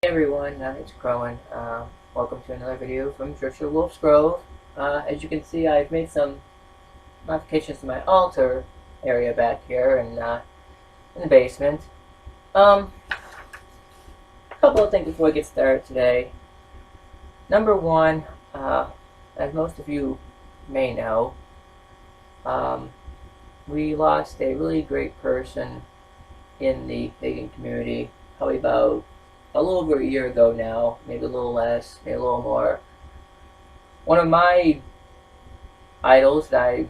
Everyone, it's Crowan. Welcome to another video from Church of Wolf's Grove. As you can see, I've made some modifications to my altar area back here in the basement. A couple of things before we get started today. Number one, as most of you may know, we lost a really great person in the pagan community, probably about a little over a year ago now, maybe a little less, maybe a little more. One of my idols that I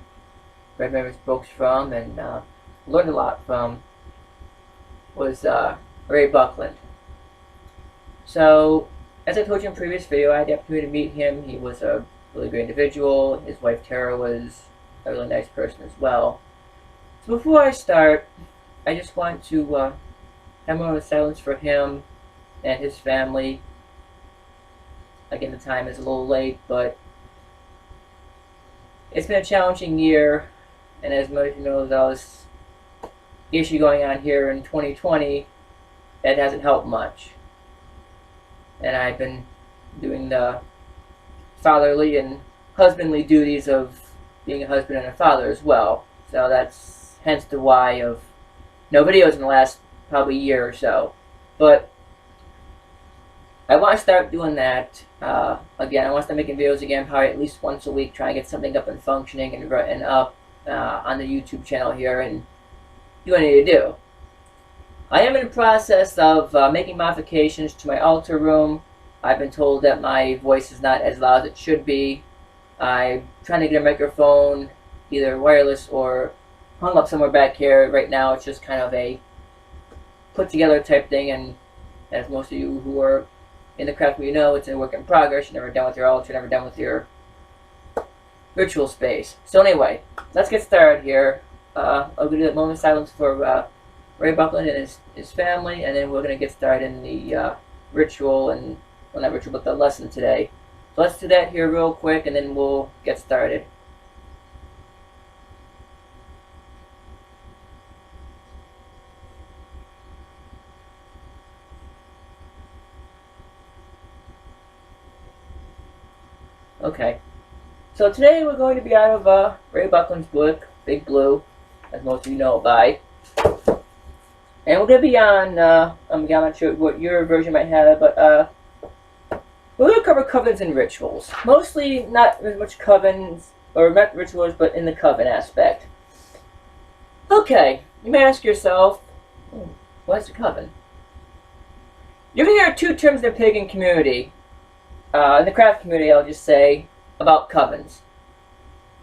read many books from and learned a lot from was Ray Buckland. So, as I told you in a previous video, I had the opportunity to meet him. He was a really great individual. His wife Tara was a really nice person as well. So before I start, I just want to have a moment of silence for him and his family. Again, the time is a little late, but it's been a challenging year, and as most of you know, there was issue going on here in 2020 that hasn't helped much. And I've been doing the fatherly and husbandly duties of being a husband and a father as well. So that's hence the why of no videos in the last probably year or so. But I want to start doing that again. I want to start making videos again, probably at least once a week, trying to get something up and functioning and up on the YouTube channel here and do what I need to do. I am in the process of making modifications to my altar room. I've been told that my voice is not as loud as it should be. I'm trying to get a microphone, either wireless or hung up somewhere back here. Right now it's just kind of a put together type thing, and as most of you who are in the craft, you know, it's a work in progress. You're never done with your altar, never done with your ritual space. So anyway, let's get started here. I'll do a moment of silence for Ray Buckland and his family, and then we're going to get started in the ritual, and, well, not ritual, but the lesson today. So let's do that here real quick, and then we'll get started. Okay, so today we're going to be out of Ray Buckland's book, Big Blue, as most of you know it by. And we're going to be on, I'm not sure what your version might have, but we're going to cover covens and rituals. Mostly not as much covens, or not rituals, but in the coven aspect. Okay, you may ask yourself, what's a coven? You're going to hear two terms in the pagan community. In the craft community, I'll just say about covens.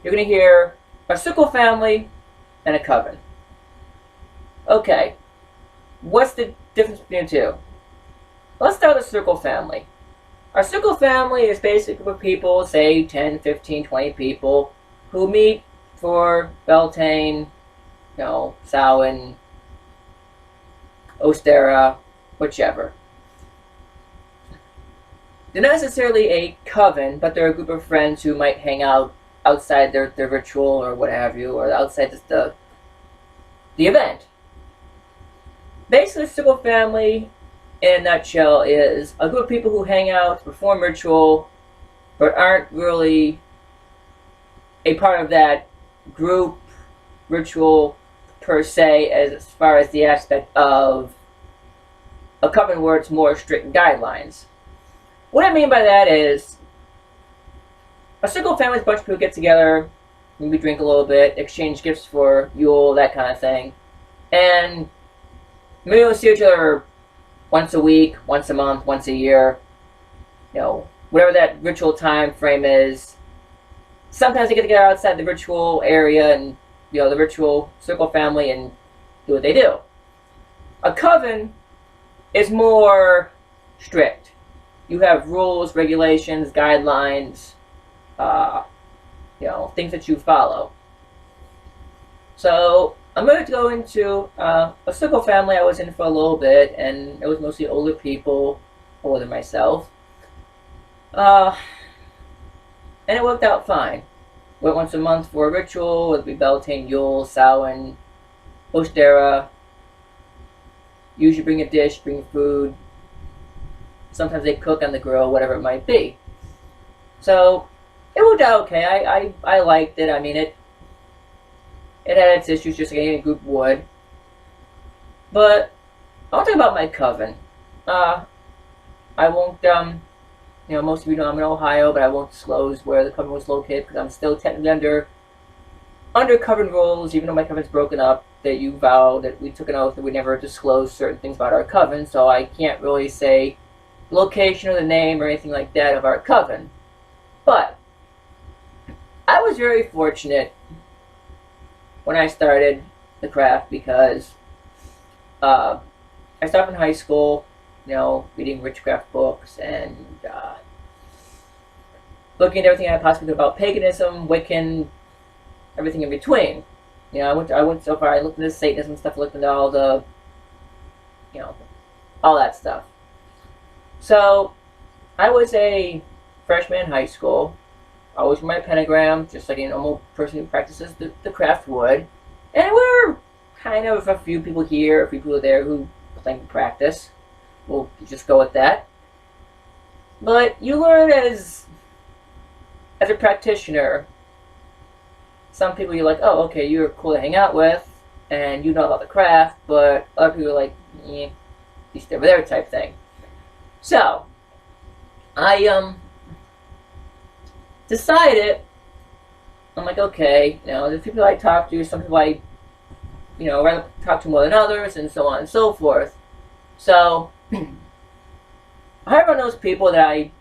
You're going to hear a circle family and a coven. Okay, what's the difference between the two? Let's start with a circle family. Our circle family is basically with people, say 10, 15, 20 people, who meet for Beltane, Samhain, Ostera, whichever. They're not necessarily a coven, but they're a group of friends who might hang out outside their ritual or what have you, or outside the event. Basically, circle family, in a nutshell, is a group of people who hang out, perform ritual, but aren't really a part of that group ritual per se, as far as the aspect of a coven where it's more strict guidelines. What I mean by that is, a circle family is a bunch of people get together, maybe drink a little bit, exchange gifts for Yule, that kind of thing, and maybe we'll see each other once a week, once a month, once a year, whatever that ritual time frame is. Sometimes they get together outside the ritual area and, the ritual circle family and do what they do. A coven is more strict. You have rules, regulations, guidelines, things that you follow. So I'm going to go into a circle family I was in for a little bit, and it was mostly older people, older than myself. And it worked out fine. Went once a month for a ritual, whether it be Beltane, Yule, Samhain, Ostera. Usually bring a dish, bring food. sometimes they cook on the grill, whatever it might be. So it worked out okay. I liked it. I mean, it had its issues, just like any group would. But I'll talk about my coven. I won't, most of you know I'm in Ohio, but I won't disclose where the coven was located because I'm still technically under coven rules, even though my coven's broken up, that you vow that we took an oath that we never disclose certain things about our coven, so I can't really say the location or the name or anything like that of our coven. But I was very fortunate when I started the craft because I started in high school, reading witchcraft books and looking at everything I possibly could about paganism, Wiccan, everything in between. I went so far. I looked into Satanism stuff, looked into all the, all that stuff. So I was a freshman in high school. Always with my pentagram, just like a normal person who practices the craft would. And we're kind of a few people here, a few people there who claim to practice. We'll just go with that. But you learn as a practitioner, some people you're like, oh, okay, you're cool to hang out with, and you know about the craft, but other people are like, you stay over there type thing. So, I decided, I'm like, okay, the people I talk to, some people I, rather talk to more than others, and so on and so forth. So, I have one of those people that I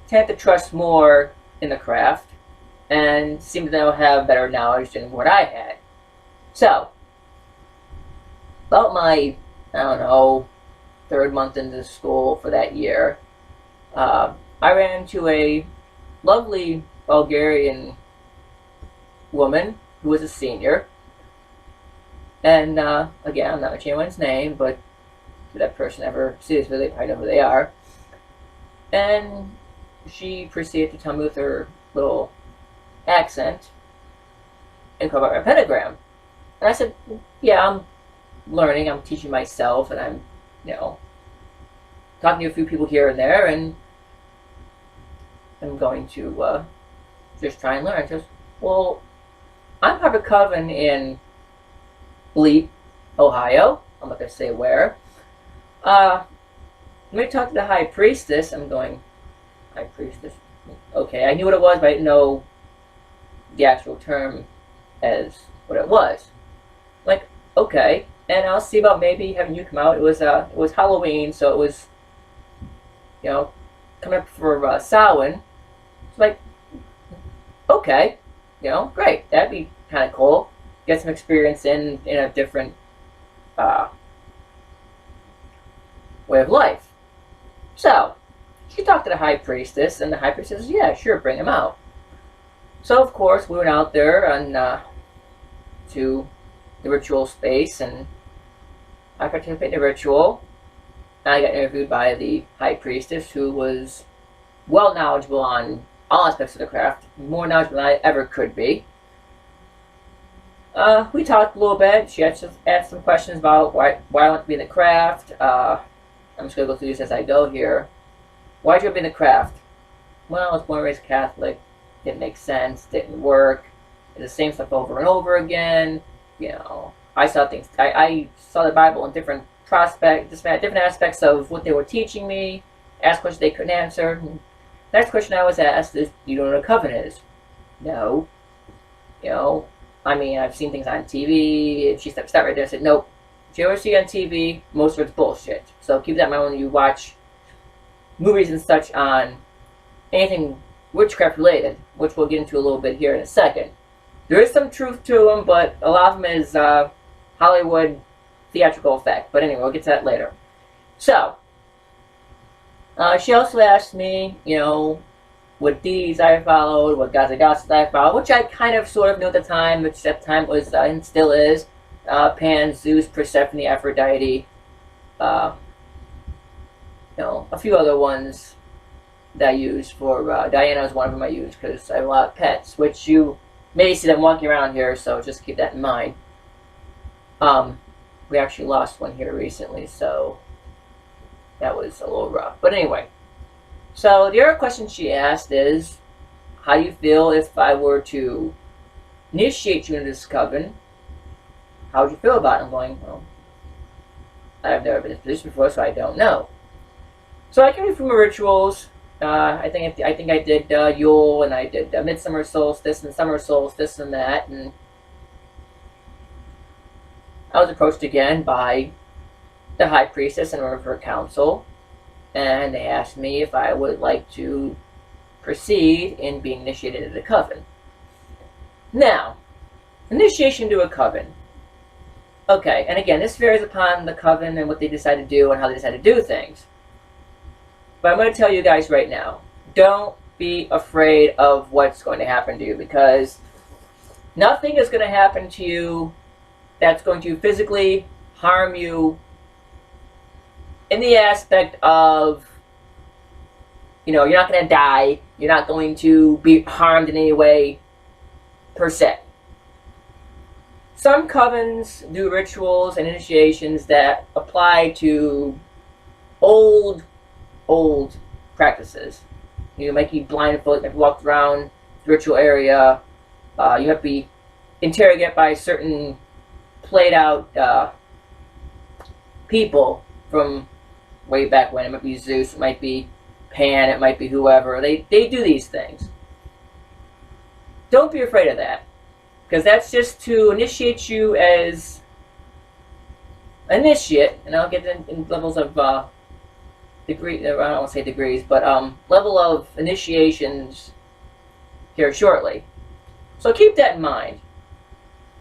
tend to trust more in the craft, and seem to have better knowledge than what I had. So, about my, third month into school for that year, I ran into a lovely Bulgarian woman who was a senior. And, again, I'm not mentioning anyone's name, but if that person ever sees her, they probably know who they are. And she proceeded to tell me with her little accent and call out my pentagram. And I said, yeah, I'm learning, I'm teaching myself, and I'm, talking to a few people here and there, and I'm going to just try and learn. She goes, well, I'm part of a coven in Bleep, Ohio. I'm not going to say where. Let me talk to the high priestess. I'm going, high priestess? Okay, I knew what it was, but I didn't know the actual term as what it was. Like, okay, and I'll see about maybe having you come out. It was Halloween, so it was, coming up for Samhain. It's like, okay, great. That'd be kind of cool. Get some experience in a different way of life. So, she talked to the high priestess, and the high priestess says, yeah, sure, bring him out. So, of course, we went out there and to the ritual space, and I participated in the ritual. I got interviewed by the high priestess, who was well knowledgeable on all aspects of the craft, more knowledgeable than I ever could be. We talked a little bit. She asked some questions about why I want to be in the craft. I'm just going to go through this as I go here. Why did you want to be in the craft? Well, I was born and raised Catholic. Didn't make sense. Didn't work. It's the same stuff over and over again. I saw things. I saw the Bible in different different aspects of what they were teaching me. Asked questions they couldn't answer. Next question I was asked is, "Do you know what a coven is?" No. I've seen things on TV. She stopped right there and said, "Nope. What you ever see on TV, most of it's bullshit. So keep that in mind when you watch movies and such on anything witchcraft related, which we'll get into a little bit here in a second. There is some truth to them, but a lot of them is Hollywood theatrical effect. But anyway, we'll get to that later. So, she also asked me, what deities I followed, what gods and goddesses I followed, which I kind of sort of knew at the time, which at the time was, and still is, Pan, Zeus, Persephone, Aphrodite, a few other ones that I use for, Diana is one of them I use because I have a lot of pets, which you may see them walking around here, so just keep that in mind. We actually lost one here recently, so that was a little rough. But anyway, so the other question she asked is, how do you feel if I were to initiate you into this coven? How would you feel about it? I'm going, well, I've never been in this position before, so I don't know. So I came through my rituals. I think I did Yule, and I did Midsummer Solstice and Summer Solstice and that, and I was approached again by the High Priestess and River Council, and they asked me if I would like to proceed in being initiated into the coven. Now, initiation to a coven. Okay, and again, this varies upon the coven and what they decide to do and how they decide to do things. But I'm going to tell you guys right now, don't be afraid of what's going to happen to you, because nothing is going to happen to you that's going to physically harm you in the aspect of, you're not going to die, you're not going to be harmed in any way, per se. Some covens do rituals and initiations that apply to old practices. You might be blindfolded, you might be walked around the ritual area, you have to be interrogated by certain played out people from way back when. It might be Zeus, it might be Pan, it might be whoever. They do these things. Don't be afraid of that, because that's just to initiate you as an initiate, and I'll get in levels of degree. I don't want to say degrees, but level of initiations here shortly. So keep that in mind.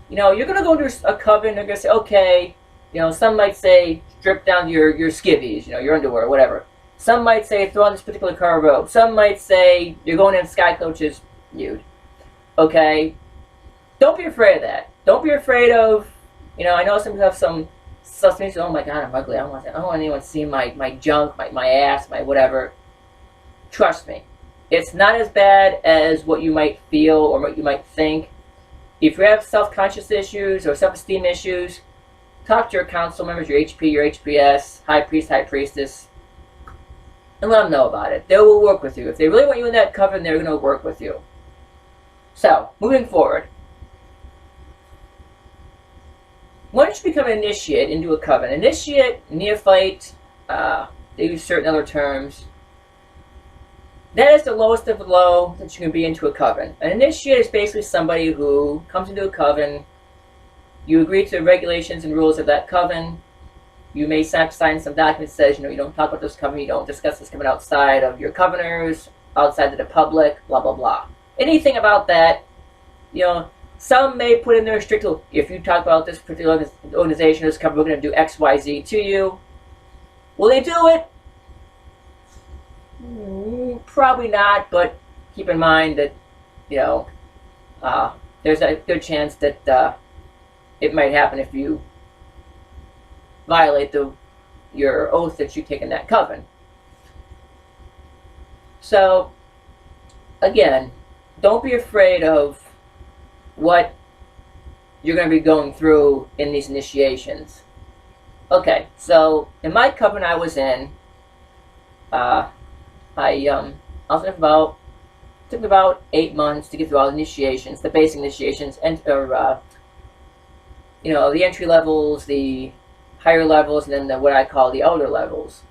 You're going to go into a coven. They're going to say, okay. Some might say strip down your skivvies, your underwear, whatever. Some might say throw on this particular color robe. Some might say you're going in sky coaches nude. Okay? Don't be afraid of that. Don't be afraid of, I know some people have some suspects, oh my god, I'm ugly. I don't want anyone seeing my junk, my ass, my whatever. Trust me. It's not as bad as what you might feel or what you might think. If you have self-conscious issues or self-esteem issues, talk to your council members, your HP, your HPS, High Priest, High Priestess, and let them know about it. They will work with you. If they really want you in that coven, they're going to work with you. So, moving forward. Once you become an initiate into a coven, initiate, neophyte, they use certain other terms. That is the lowest of the low that you can be into a coven. An initiate is basically somebody who comes into a coven. You agree to the regulations and rules of that coven. You may sign some document that says, you don't talk about this coven, you don't discuss this coven outside of your coveners, outside of the public, blah, blah, blah. Anything about that, some may put in there strict, if you talk about this particular organization, this coven, we're going to do X, Y, Z to you. Will they do it? Probably not, but keep in mind that, there's a good chance that it might happen if you violate your oath that you take in that coven. So, again, don't be afraid of what you're going to be going through in these initiations. Okay, so in my coven I was in, I was in for took me about 8 months to get through all the initiations, the basic initiations, and the entry levels, the higher levels, and then what I call the elder levels.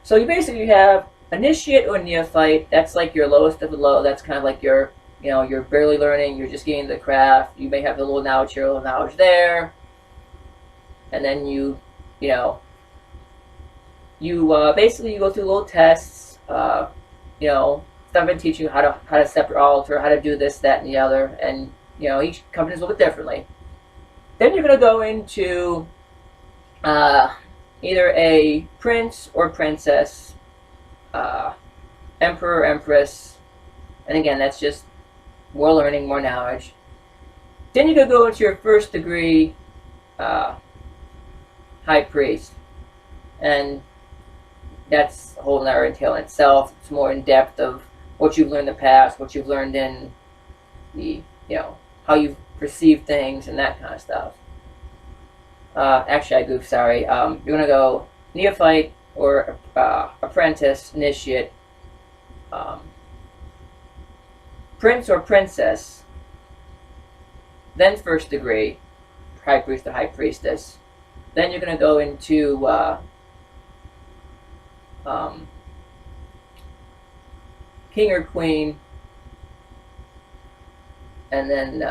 So you basically have initiate or neophyte. That's like your lowest of the low. That's kind of like your, you're barely learning. You're just getting the craft. You may have a little knowledge here, a little knowledge there, and then basically you go through little tests. Stuff and teach you how to set your altar, how to do this, that, and the other, and each company is a little bit differently. Then you're going to go into either a prince or princess, emperor, empress, and again, that's just more learning, more knowledge. Then you're going to go into your first degree high priest, and that's a whole other entail in itself. It's more in depth of what you've learned in the past, what you've learned in the, how you've perceived things and that kind of stuff. Actually, I goofed, sorry. You're going to go neophyte, or apprentice, initiate, prince or princess, then first degree, high priest or high priestess. Then you're going to go into king or queen, and then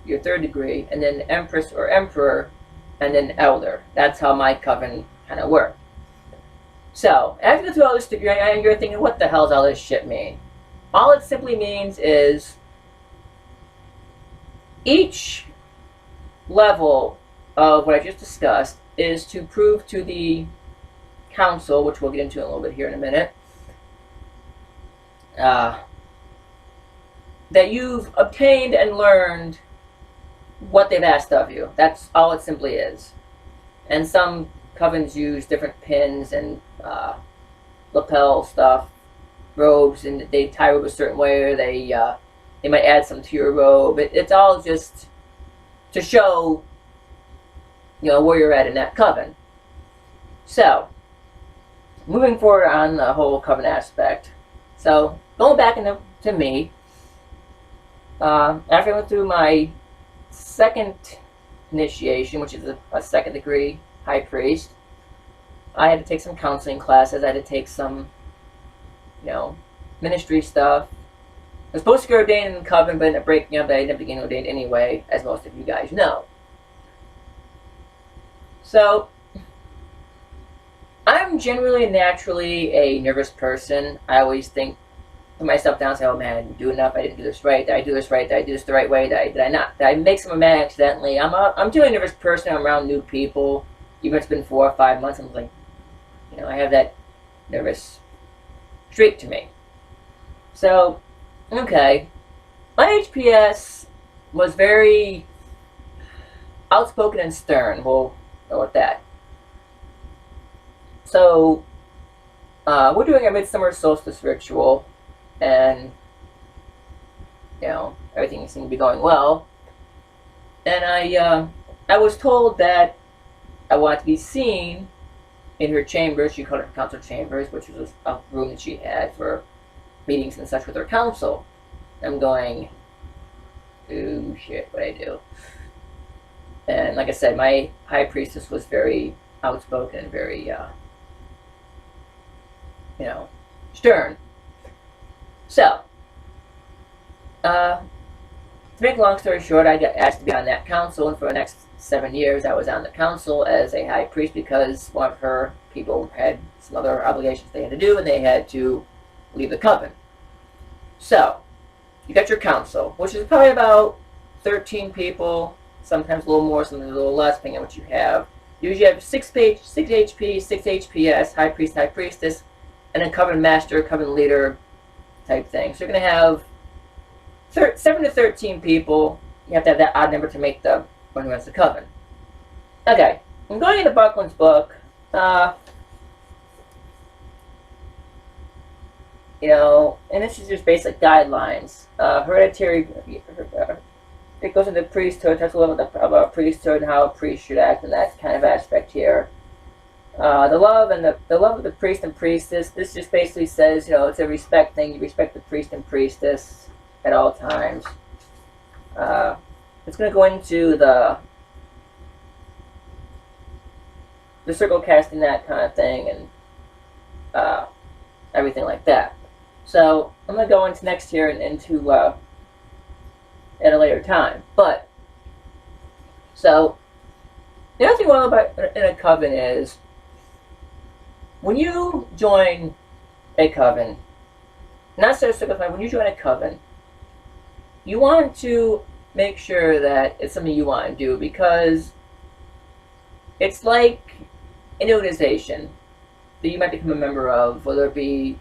your third degree, and then empress or emperor, and then elder. That's how my coven kind of worked. So, after you go through all this degree, you're thinking, what the hell does all this shit mean? All it simply means is each level of what I just discussed is to prove to the council, which we'll get into a little bit here in a minute, that you've obtained and learned what they've asked of you. That's all it simply is. And some covens use different pins and lapel stuff, robes, and they tie robe a certain way, or they might add some to your robe. It's all just to show, where you're at in that coven. So, moving forward on the whole coven aspect. So, going back to me, after I went through my second initiation, which is a second degree high priest, I had to take some counseling classes. I had to take some, ministry stuff. I was supposed to get ordained in the coven, but ended up breaking up. I ended up getting ordained anyway, as most of you guys know. So, I'm generally naturally a nervous person. I always think to myself down and say, oh man, I didn't do enough, I didn't do this right, did I do this right, did I do this the right way, did I not, did I make someone mad accidentally? I'm generally a nervous person. I'm around new people. Even if it's been 4 or 5 months, I'm like, I have that nervous streak to me. So, okay, my HPS was very outspoken and stern. We'll go with that. So, we're doing a midsummer solstice ritual, and everything seemed to be going well. And I was told that I wanted to be seen in her chambers. She called it her council chambers, which was a room that she had for meetings and such with her council. I'm going, ooh, shit, what'd I do? And like I said, my high priestess was very outspoken, very, stern. So, to make a long story short, I got asked to be on that council, and for the next 7 years I was on the council as a high priest because one of her people had some other obligations they had to do, and they had to leave the coven. So, you got your council, which is probably about 13 people, sometimes a little more, sometimes a little less, depending on what you have. You usually have 6 HP, 6 HPS, high priest, high priestess, and a coven master, coven leader type thing. So you're going to have 7 to 13 people. You have to have that odd number to make the one who runs the coven. Okay, I'm going into Buckland's book. And this is just basic guidelines. Hereditary, it goes into priesthood, talks a little bit about priesthood and how a priest should act in that kind of aspect here. The love of the priest and priestess. This just basically says, it's a respect thing. You respect the priest and priestess at all times. It's going to go into the circle casting, that kind of thing, and everything like that. So I'm going to go into next here and into at a later time. But so the other thing about in a coven is when you join a coven, not necessarily when you join a coven, you want to make sure that it's something you want to do, because it's like an organization that you might become a member of, whether it be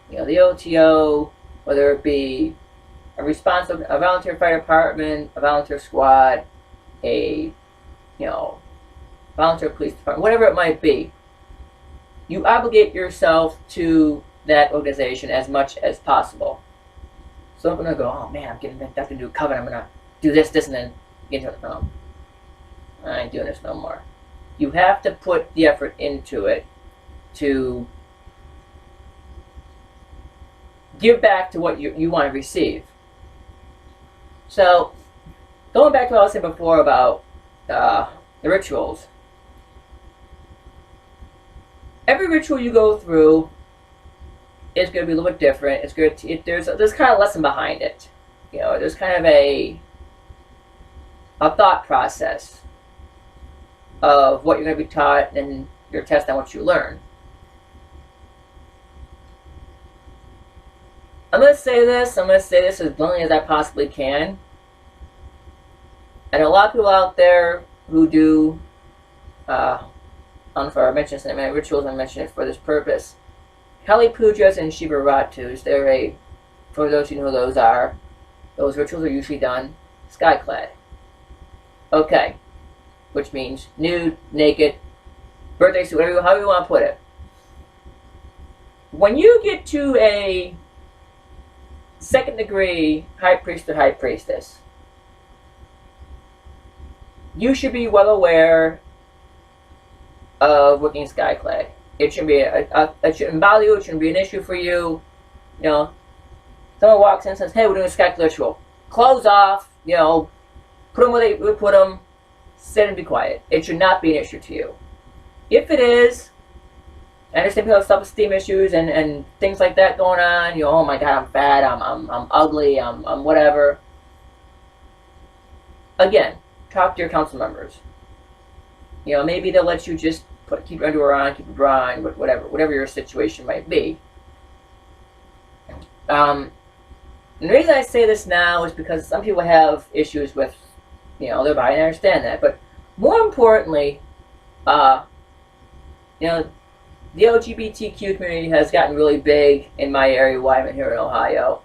the OTO, whether it be a volunteer fire department, a volunteer squad, a volunteer police department, whatever it might be. You obligate yourself to that organization as much as possible. So I'm gonna go, oh man, I'm getting back to do a coven. I'm gonna do this, and then get into it. No, I ain't doing this no more. You have to put the effort into it to give back to what you want to receive. So, going back to what I was saying before about the rituals. Every ritual you go through is going to be a little bit different. It's good. There's kind of a lesson behind it. You know, there's kind of a thought process of what you're going to be taught and your test on what you learn. I'm going to say this as bluntly as I possibly can. And a lot of people out there who do, I don't know if I mentioned this in my rituals, I mentioned it for this purpose. Kali Pujas and Shiva Ratus, for those who know who those are, those rituals are usually done sky-clad. Okay. Which means nude, naked, birthday suit, however you want to put it. When you get to a second degree high priest or high priestess, you should be well aware of looking sky-clad. It shouldn't be it shouldn't bother you. It shouldn't be an issue for you. You know, someone walks in and says, "Hey, we're doing a sky-clad ritual." Clothes off. You know, put them where they put them. Sit and be quiet. It should not be an issue to you. If it is, I understand people have self-esteem issues and things like that going on. You know, oh my God, I'm fat. I'm ugly. I'm whatever. Again, talk to your council members. You know, maybe they'll let you just keep your underwear on, keep your bra on, whatever your situation might be. And the reason I say this now is because some people have issues with, you know, their body, and I understand that. But more importantly, you know, the LGBTQ community has gotten really big in my area while I'm here in Ohio.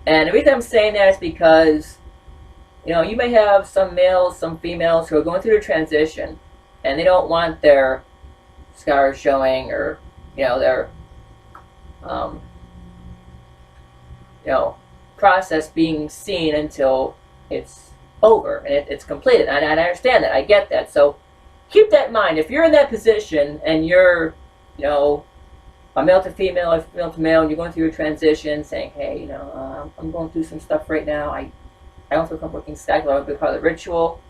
And the reason I'm saying that is because, you know, you may have some males, some females who are going through the transition, and they don't want their scars showing, or, you know, their you know, process being seen until it's over and it's completed. And I understand that. I get that. So keep that in mind. If you're in that position and you're, you know, a male to female or female to male, and you're going through your transition, saying, "Hey, you know, I'm going through some stuff right now. I don't feel comfortable looking sky-clad. I want to be part of the ritual."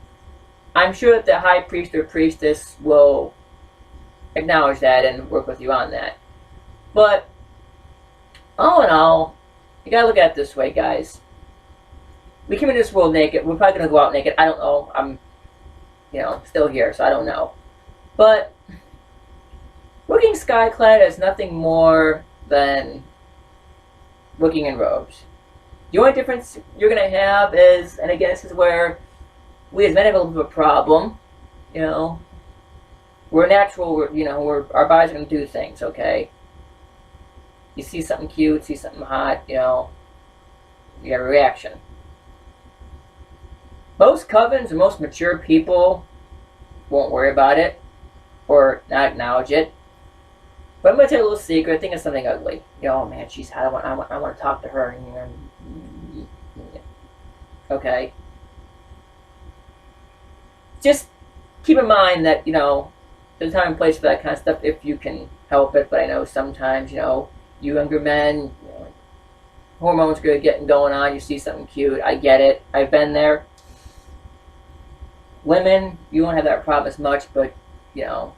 I'm sure that the high priest or priestess will acknowledge that and work with you on that. But all in all, you gotta look at it this way, guys. We came into this world naked. We're probably gonna go out naked. I don't know. I'm, you know, still here, so I don't know. But looking sky-clad is nothing more than looking in robes. The only difference you're gonna have is, and again, this is where we as men have a little bit of a problem. You know, we're natural. You know, our bodies are gonna do things. Okay. You see something cute, see something hot. You know, you have a reaction. Most covens and most mature people won't worry about it or not acknowledge it. But I'm gonna tell you a little secret. I think it's something ugly. You know, oh man, she's hot. I want to talk to her. Okay. Just keep in mind that, you know, there's a time and place for that kind of stuff if you can help it. But I know sometimes, you know, you younger men, you know, hormones are getting going on. You see something cute. I get it. I've been there. Women, you won't have that problem as much, but, you know,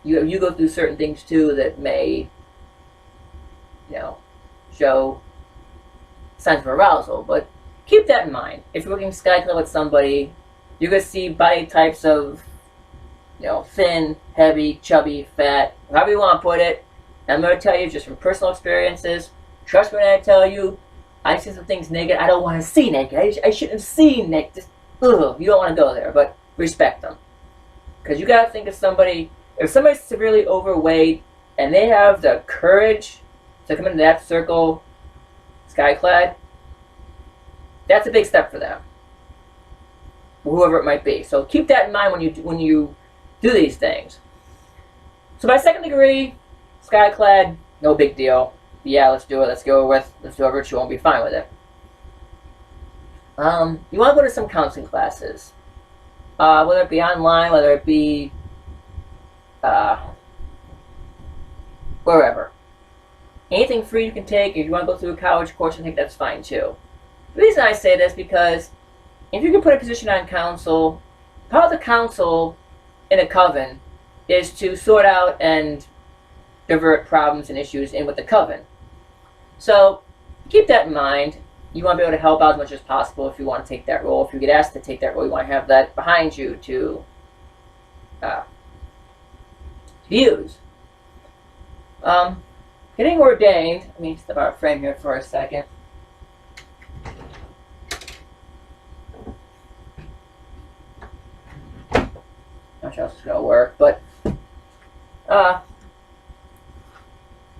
you go through certain things too that may, you know, show signs of arousal. But keep that in mind. If you're looking sky-clad with somebody, you're going to see body types of, you know, thin, heavy, chubby, fat, however you want to put it. And I'm going to tell you just from personal experiences. Trust me when I tell you, I see some things naked I don't want to see naked. I shouldn't have seen naked. Just, ugh, you don't want to go there, but respect them. Because you got to think of somebody, if somebody's severely overweight and they have the courage to come into that circle, sky-clad, that's a big step for them. Whoever it might be. So keep that in mind when you do these things. So by second degree, sky-clad, no big deal. Yeah, let's do it. Let's do a ritual and be fine with it. You want to go to some counseling classes. Whether it be online, whether it be uh, wherever. Anything free you can take. If you want to go through a college course, I think that's fine too. The reason I say this is because if you can put a position on council, part of the council in a coven is to sort out and divert problems and issues in with the coven. So keep that in mind. You want to be able to help out as much as possible if you want to take that role. If you get asked to take that role, you want to have that behind you to use. Getting ordained, let me step out of frame here for a second. Not sure how this is going to work, but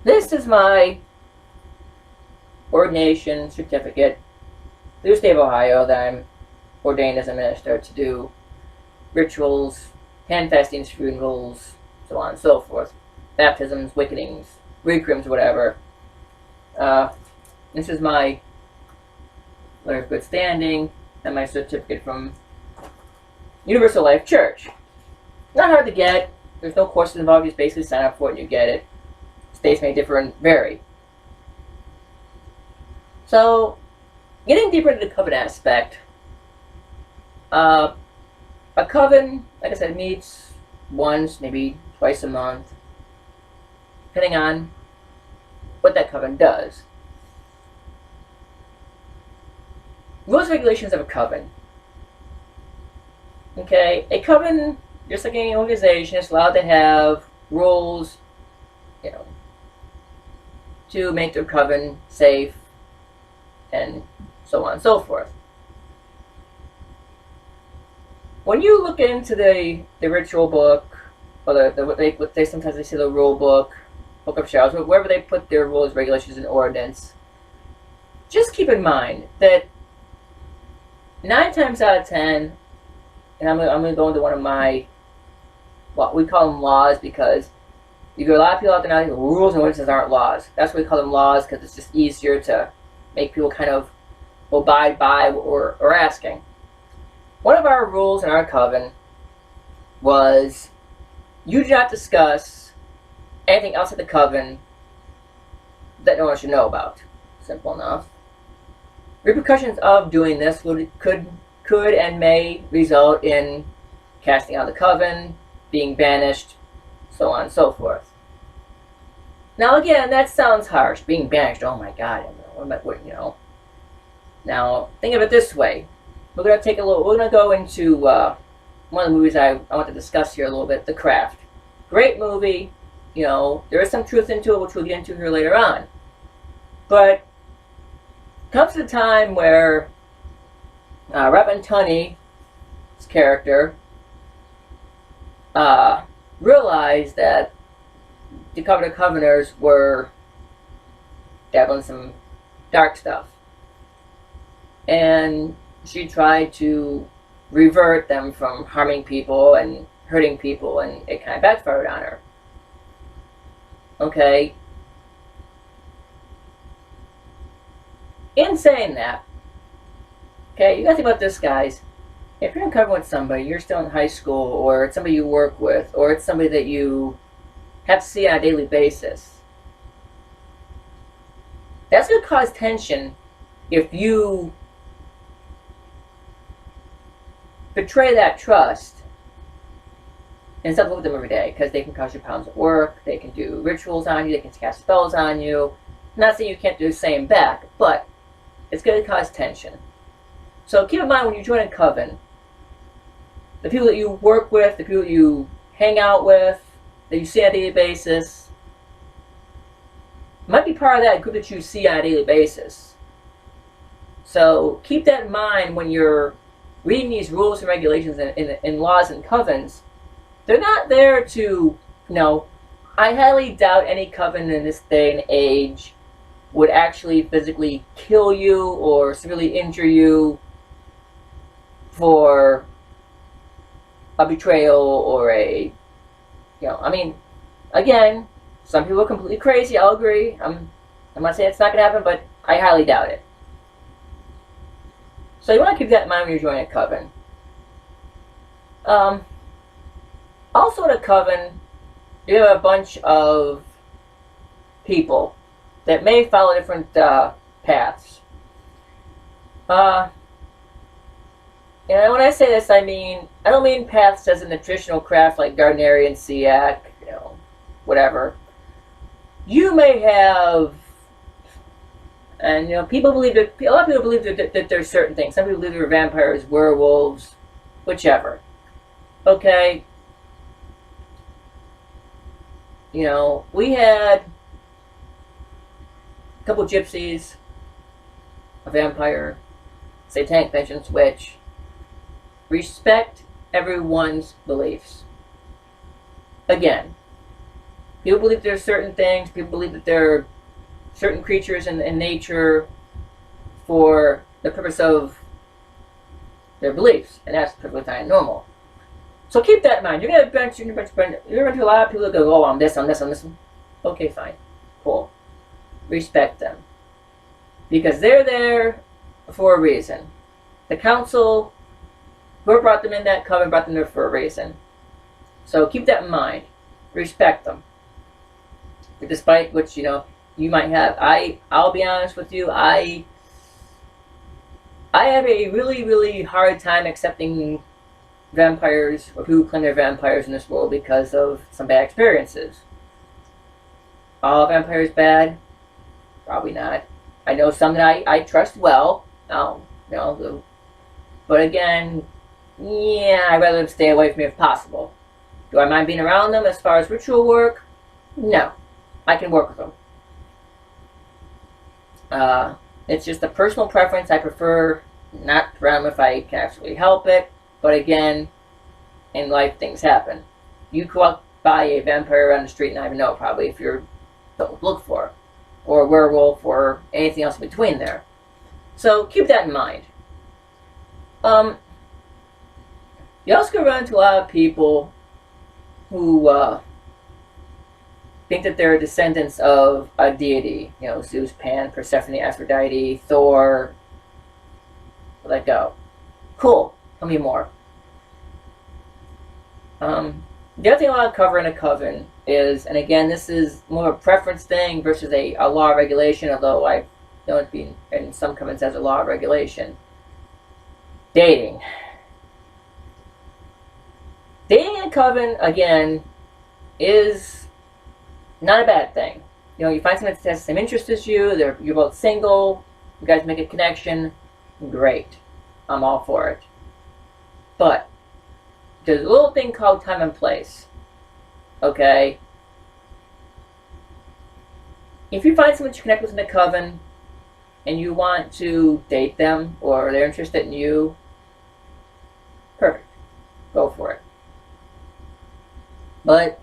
this is my ordination certificate through the state of Ohio that I'm ordained as a minister to do rituals, hand fastings, funerals, so on and so forth. Baptisms, wickedings, recrims, whatever. This is my letter of good standing and my certificate from Universal Life Church. Not hard to get. There's no courses involved. You just basically sign up for it and you get it. States may differ and vary. So, getting deeper into the coven aspect, a coven, like I said, meets once, maybe twice a month, depending on what that coven does. Rules and regulations of a coven. Okay, a coven, just like any organization, is allowed to have rules, to make their coven safe, and so on and so forth. When you look into the ritual book, or they sometimes they say the rule book, book of showers, wherever they put their rules, regulations, and ordinance, just keep in mind that 9 times out of 10, and I'm going to go into one of my, what we call them laws, because you get a lot of people out there now think rules and ordinances aren't laws. That's why we call them laws, because it's just easier to make people kind of abide by what we're asking. One of our rules in our coven was you do not discuss anything else at the coven that no one should know about. Simple enough. Repercussions of doing this could and may result in casting out of the coven, being banished, so on and so forth. Now again, that sounds harsh. Being banished, oh my god, Now, think of it this way. We're going to go into one of the movies I want to discuss here a little bit, The Craft. Great movie. There is some truth into it, which we'll get into here later on. But comes to the time where Reverend Tunney's character realized that the Covenanters were dabbling some dark stuff. And she tried to revert them from harming people and hurting people, and it kind of backfired on her. Okay. In saying that, okay, you gotta think about this, guys. If you're in coven with somebody, you're still in high school, or it's somebody you work with, or it's somebody that you have to see on a daily basis, that's going to cause tension if you betray that trust and stop with them every day, because they can cause you problems at work, they can do rituals on you, they can cast spells on you. I'm not saying you can't do the same back, but it's going to cause tension. So keep in mind when you join a coven, the people that you work with, the people that you hang out with, that you see on a daily basis, might be part of that group that you see on a daily basis. So keep that in mind when you're reading these rules and regulations and laws and covens. They're not there to, I highly doubt any coven in this day and age would actually physically kill you or severely injure you for a betrayal or a, again, some people are completely crazy, I'll agree. I'm not saying it's not going to happen, but I highly doubt it. So you want to keep that in mind when you're joining a coven. Also in a coven, you have a bunch of people that may follow different paths. Uh, and when I say this, I don't mean paths as in the traditional craft like Gardnerian, SEAC, whatever. You may have, and people believe that a lot of people believe that there's certain things. Some people believe there are vampires, werewolves, whichever. Okay. We had a couple gypsies, a vampire, satanic vengeance witch. Respect everyone's beliefs. Again, people believe there are certain things. People believe that there are certain creatures in nature for the purpose of their beliefs, and that's perfectly fine and normal. So keep that in mind. You're gonna run into a lot of people that go, "Oh, I'm this, I'm this, I'm this." Okay, fine, cool. Respect them because they're there for a reason. The council, whoever brought them in that coven, brought them there for a reason. So keep that in mind. Respect them. Despite which, you might have. I'll be honest with you, I have a really, really hard time accepting vampires or who claim they're vampires in this world because of some bad experiences. All vampires bad? Probably not. I know some that I trust well. But again, yeah, I'd rather stay away from me if possible. Do I mind being around them as far as ritual work? No. I can work with them. It's just a personal preference. I prefer not around them if I can absolutely help it. But again, in life things happen. You could walk by a vampire on the street and not even know probably if you don't look for it. Or a werewolf or anything else in between there. So keep that in mind. You also can run into a lot of people who think that they're descendants of a deity. Zeus, Pan, Persephone, Aphrodite, Thor. Let go. Cool. Tell me more. The other thing I want to cover in a coven is, and again, this is more of a preference thing versus a law of regulation, although I don't be in some covens as a law of regulation. Dating. Dating in a coven, again, is not a bad thing. You find someone that has the same interest as you, you're both single, you guys make a connection, great. I'm all for it. But there's a little thing called time and place. Okay? If you find someone to connect with in a coven and you want to date them or they're interested in you, perfect. Go for it. But,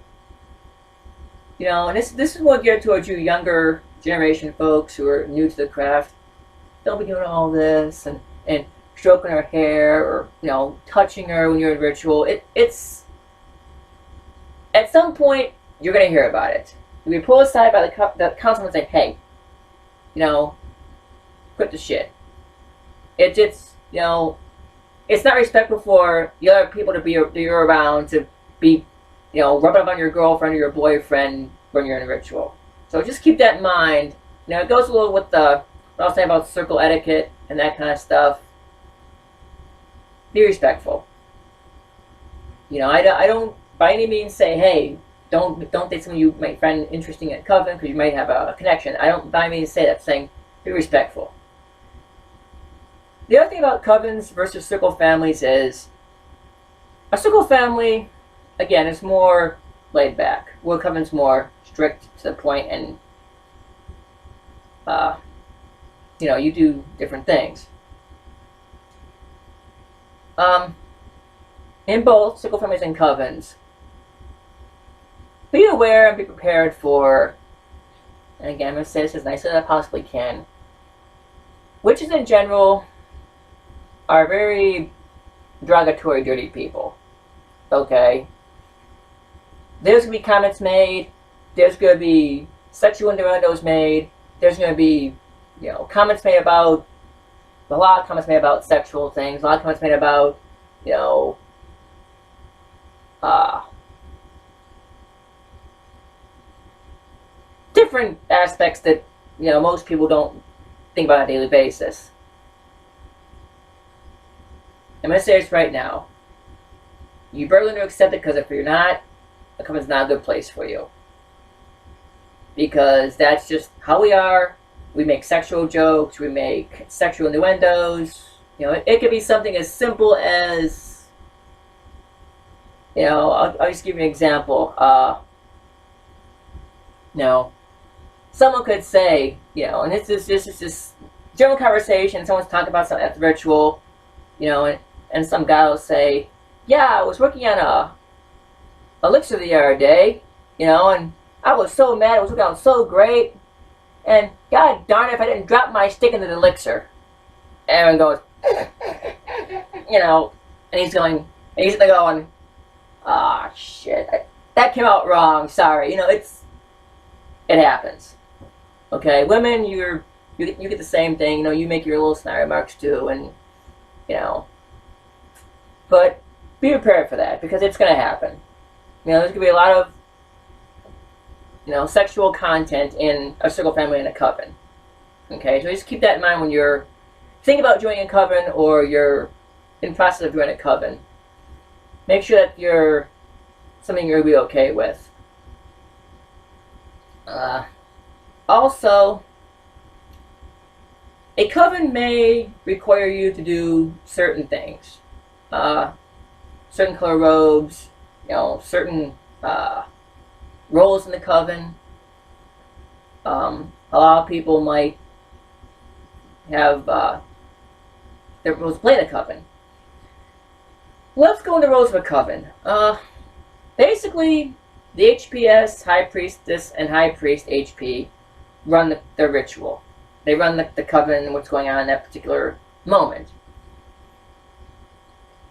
and this is more geared towards you younger generation folks who are new to the craft. Don't be doing all this and stroking her hair or, touching her when you're in ritual. It's at some point you're going to hear about it. You'll be pulled aside by the council and say, "Hey, quit the shit." It's it's not respectful for the other people that you're around to be, rubbing up on your girlfriend or your boyfriend when you're in a ritual. So just keep that in mind. It goes a little with what I was saying about circle etiquette and that kind of stuff. Be respectful. I don't by any means say, "Hey, don't date someone you might find interesting at coven because you might have a connection." I don't by any means say that. I'm saying be respectful. The other thing about covens versus circle families is a circle family, again, is more laid back. Where coven's more strict to the point, and you do different things. In both circle families and covens, be aware and be prepared for, and again, I'm going to say this as nicely as I possibly can, witches in general are very derogatory, dirty people. Okay? There's going to be comments made, there's going to be sexual innuendos made, there's going to be, comments made about, a lot of comments made about sexual things, a lot of comments made about, different aspects that, most people don't think about on a daily basis. I'm going to say this right now. You better learn to accept it, because if you're not, the coven's not a good place for you. Because that's just how we are. We make sexual jokes. We make sexual innuendos. It could be something as simple as, I'll just give you an example. Someone could say, and this is just general conversation. Someone's talking about something at the ritual, and some guy will say, yeah, I was working on a elixir the other day, and I was so mad. It was working out so great. And God darn it if I didn't drop my stick into the elixir. Aaron goes, and he's going, ah, shit, that came out wrong. Sorry, it happens. Okay, women, you get the same thing. You make your little snide remarks too, and but be prepared for that, because it's going to happen. There's going to be a lot of sexual content in a circle family and a coven. Okay, so just keep that in mind when you're thinking about joining a coven, or you're in the process of joining a coven. Make sure that you're something you're going to be okay with. Also, a coven may require you to do certain things. Certain color robes, certain roles in the coven. A lot of people might have their roles to play in a coven. Let's go into roles of a coven. Basically, the HPS, High Priestess, and High Priest HP run the ritual. They run the coven and what's going on in that particular moment.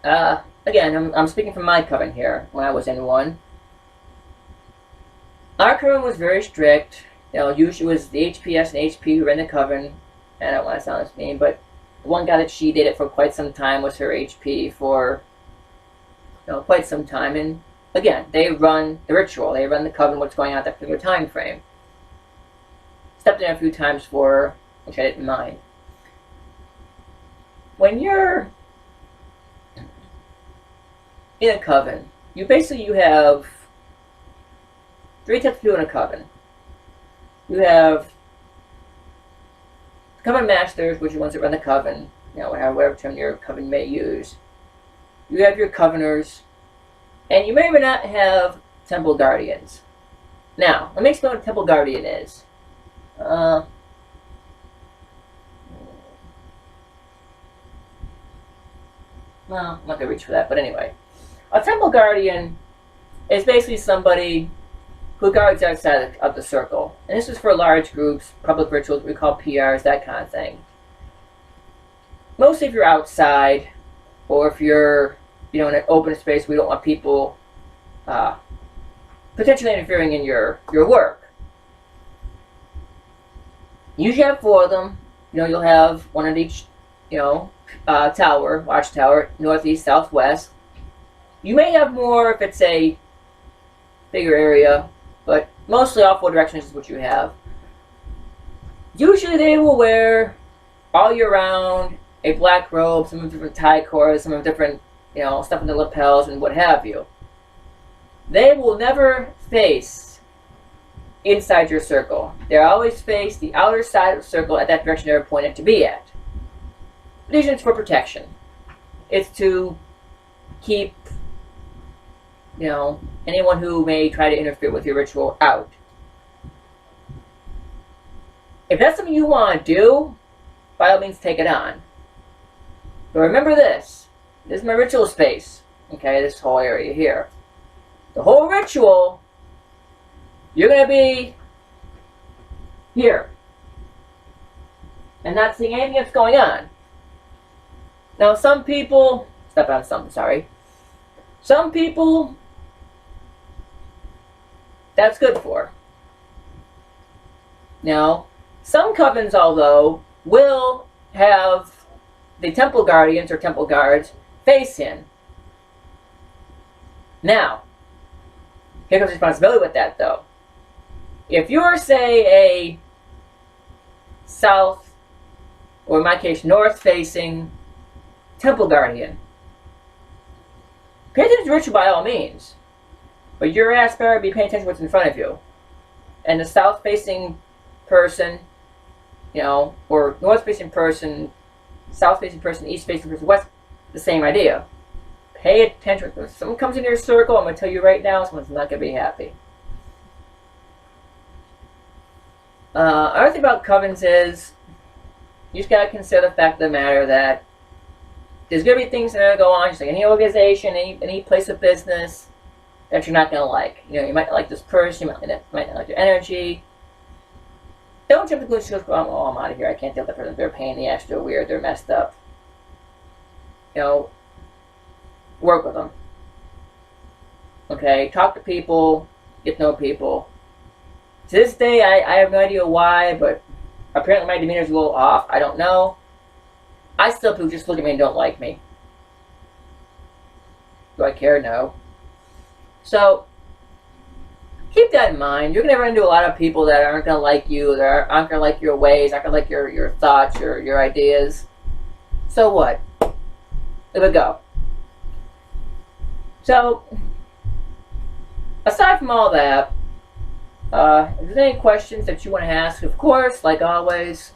Again, I'm speaking from my coven here, when I was in one. Our coven was very strict. Usually it was the HPS and HP who ran the coven. And I don't want to sound as mean, but the one guy that she did it for quite some time was her HP for quite some time. And again, they run the ritual. They run the coven, what's going on at that particular time frame. Stepped in a few times for her, which I didn't mind. When you're in a coven, you have 3 types of people in a coven. You have coven masters, which are the ones that run the coven, whatever term your coven may use. You have your coveners, and you may or may not have temple guardians. Now, let me explain what a temple guardian is. Well, I'm not going to reach for that, but anyway. A temple guardian is basically somebody who guards outside of the circle. And this is for large groups, public rituals, we call PRs, that kind of thing. Mostly if you're outside, or if you're, in an open space, we don't want people potentially interfering in your work. You usually have 4 of them. You'll have one at each, tower, watchtower, northeast, southwest. You may have more if it's a bigger area, but mostly all 4 directions is what you have. Usually they will wear all year round a black robe, some of different tie cords, some of different, stuff in the lapels and what have you. They will never face inside your circle. They always face the outer side of the circle at that direction they're appointed to be at. Usually it's for protection. It's to keep, anyone who may try to interfere with your ritual out. If that's something you want to do, by all means take it on. But remember this. This is my ritual space. Okay, this whole area here. The whole ritual, you're going to be here. And not seeing anything that's going on. Now some people, step on something, sorry. Some people, that's good for. Now, some covens, although, will have the temple guardians or temple guards face in. Now, here comes responsibility with that, though. if you're, say, a south, or in my case, north-facing temple guardian, pay attention to ritual by all means. But your ass better be paying attention to what's in front of you. And the south-facing person, you know, or north-facing person, south-facing person, east-facing person, west, the same idea. Pay attention. If someone comes into your circle, I'm going to tell you right now, someone's not going to be happy. Another thing about covens is, you just got to consider the fact of the matter that there's going to be things that are going to go on, just like any organization, any place of business, that you're not going to like. You know, you might not like this person, you might not like their energy. Don't jump to conclusions, oh, I'm out of here, I can't deal with that person, they're a pain in the ass, they're weird, they're messed up. You know, work with them. Okay, talk to people, get to know people. To this day, I have no idea why, but apparently my demeanor's a little off, I don't know. I still people just look at me and don't like me. Do I care? No. So, keep that in mind. You're going to run into a lot of people that aren't going to like you, that aren't going to like your ways, aren't going to like your thoughts, your ideas. So what? Let it go. So, aside from all that, if there's any questions that you want to ask, of course, like always,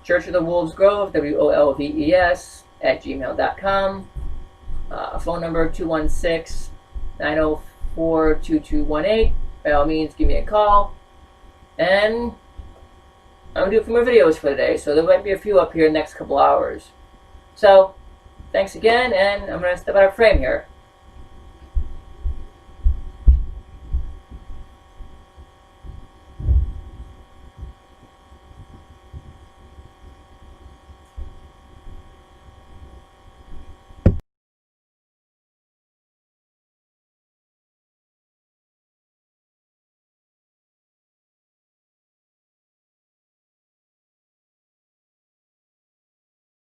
Church of the Wolves Grove, WOLVES, @gmail.com. Phone number 216-904-2218. By all means, give me a call. And I'm going to do a few more videos for today, so there might be a few up here in the next couple hours. So, thanks again, and I'm going to step out of frame here.